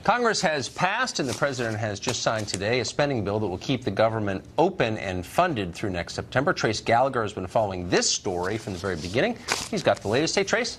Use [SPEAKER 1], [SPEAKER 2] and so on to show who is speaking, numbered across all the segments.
[SPEAKER 1] Congress has passed, and the president has just signed today, a spending bill that will keep the government open and funded through next September. Trace Gallagher has been following this story from the very beginning. He's got the latest. Hey, Trace.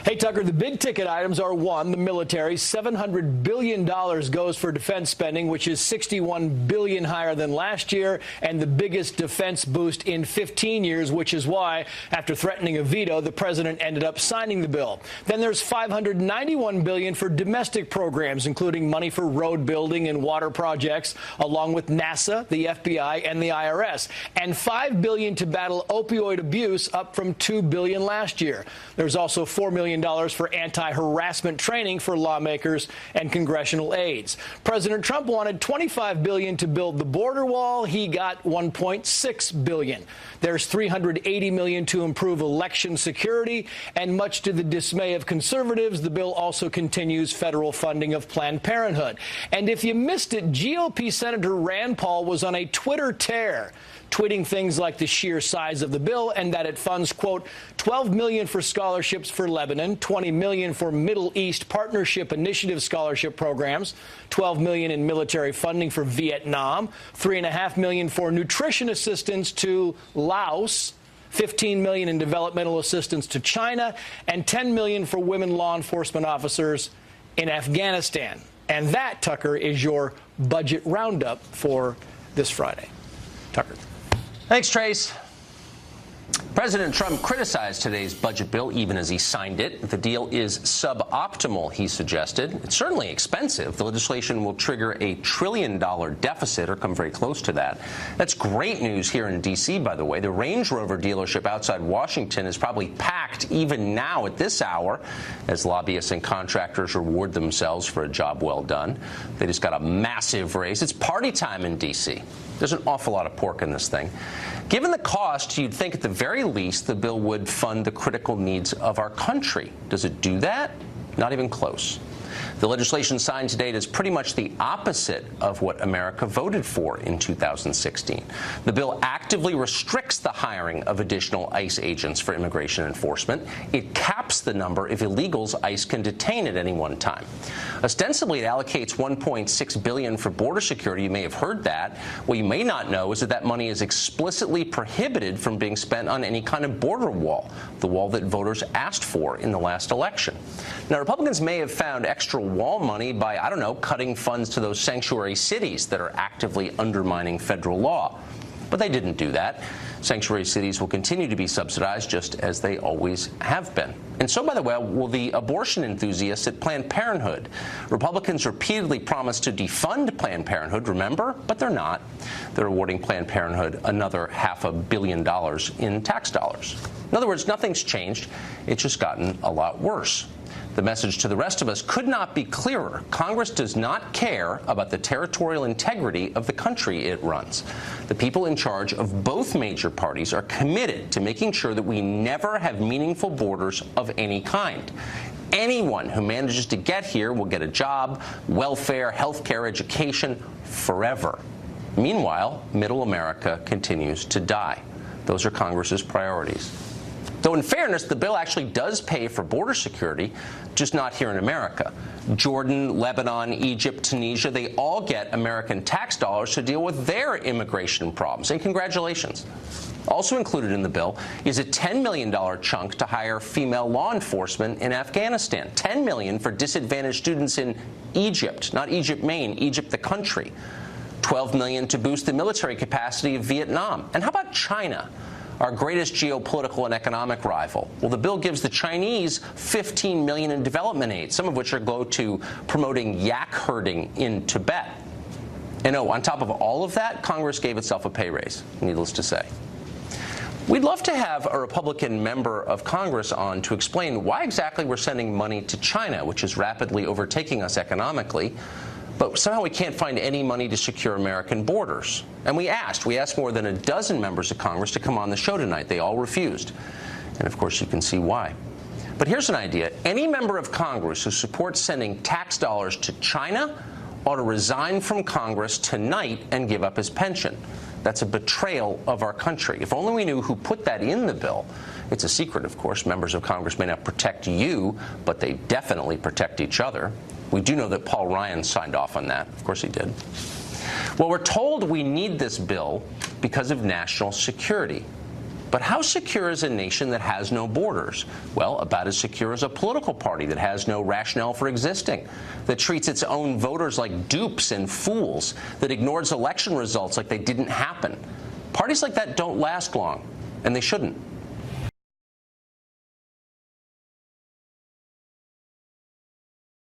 [SPEAKER 2] Hey, Tucker, the big ticket items are, one, the military. $700 billion goes for defense spending, which is $61 billion higher than last year, and the biggest defense boost in 15 years, which is why, after threatening a veto, the president ended up signing the bill. Then there's $591 billion for domestic programs, including money for road building and water projects, along with NASA, the FBI, and the IRS, and $5 billion to battle opioid abuse, up from $2 billion last year. There's also $4 million for anti-harassment training for lawmakers and congressional aides. President Trump wanted $25 billion to build the border wall. He got $1.6 billion. There's $380 million to improve election security, and much to the dismay of conservatives, the bill also continues federal funding of Planned Parenthood. And if you missed it, GOP Senator Rand Paul was on a Twitter tear, tweeting things like the sheer size of the bill and that it funds, quote, $12 million for scholarships for Lebanon, $20 million for Middle East Partnership Initiative scholarship programs, $12 million in military funding for Vietnam, $3.5 million for nutrition assistance to Laos, $15 million in developmental assistance to China, and $10 million for women law enforcement officers in Afghanistan. And that, Tucker, is your budget roundup for this Friday. Tucker.
[SPEAKER 1] Thanks, Trace. President Trump criticized today's budget bill even as he signed it. The deal is suboptimal, he suggested. It's certainly expensive. The legislation will trigger a $1 trillion deficit or come very close to that. That's great news here in D.C., by the way. The Range Rover dealership outside Washington is probably packed even now at this hour as lobbyists and contractors reward themselves for a job well done. They just got a massive raise. It's party time in D.C. There's an awful lot of pork in this thing. Given the cost, you'd think at the very least the bill would fund the critical needs of our country. Does it do that? Not even close. The legislation signed today is pretty much the opposite of what America voted for in 2016. The bill actively restricts the hiring of additional ICE agents for immigration enforcement. It caps the number of illegals ICE can detain at any one time. Ostensibly, it allocates $1.6 billion for border security. You may have heard that. What you may not know is that that money is explicitly prohibited from being spent on any kind of border wall, the wall that voters asked for in the last election. Now, Republicans may have found extra wall money by, I don't know, cutting funds to those sanctuary cities that are actively undermining federal law. But they didn't do that. Sanctuary cities will continue to be subsidized just as they always have been. And so, by the way, will the abortion enthusiasts at Planned Parenthood. Republicans repeatedly promised to defund Planned Parenthood, remember? But they're not. They're awarding Planned Parenthood another $500 million in tax dollars. In other words, nothing's changed. It's just gotten a lot worse. The message to the rest of us could not be clearer. Congress does not care about the territorial integrity of the country it runs. The people in charge of both major parties are committed to making sure that we never have meaningful borders of any kind. Anyone who manages to get here will get a job, welfare, health care, education, forever. Meanwhile, middle America continues to die. Those are Congress's priorities. Though in fairness, the bill actually does pay for border security, just not here in America. Jordan, Lebanon, Egypt, Tunisia, they all get American tax dollars to deal with their immigration problems. And congratulations. Also included in the bill is a $10 million chunk to hire female law enforcement in Afghanistan. $10 million for disadvantaged students in Egypt, not Egypt, Maine, Egypt, the country. $12 million to boost the military capacity of Vietnam. And how about China? Our greatest geopolitical and economic rival. Well, the bill gives the Chinese $15 million in development aid, some of which are go to promoting yak herding in Tibet. And on top of all of that, Congress gave itself a pay raise, needless to say. We'd love to have a Republican member of Congress on to explain why exactly we're sending money to China, which is rapidly overtaking us economically. But somehow we can't find any money to secure American borders. And we asked more than a dozen members of Congress to come on the show tonight. They all refused. And of course, you can see why. But here's an idea. Any member of Congress who supports sending tax dollars to China ought to resign from Congress tonight and give up his pension. That's a betrayal of our country. If only we knew who put that in the bill. It's a secret, of course. Members of Congress may not protect you, but they definitely protect each other. We do know that Paul Ryan signed off on that. Of course he did. Well, we're told we need this bill because of national security. But how secure is a nation that has no borders? Well, about as secure as a political party that has no rationale for existing, that treats its own voters like dupes and fools, that ignores election results like they didn't happen. Parties like that don't last long, and they shouldn't.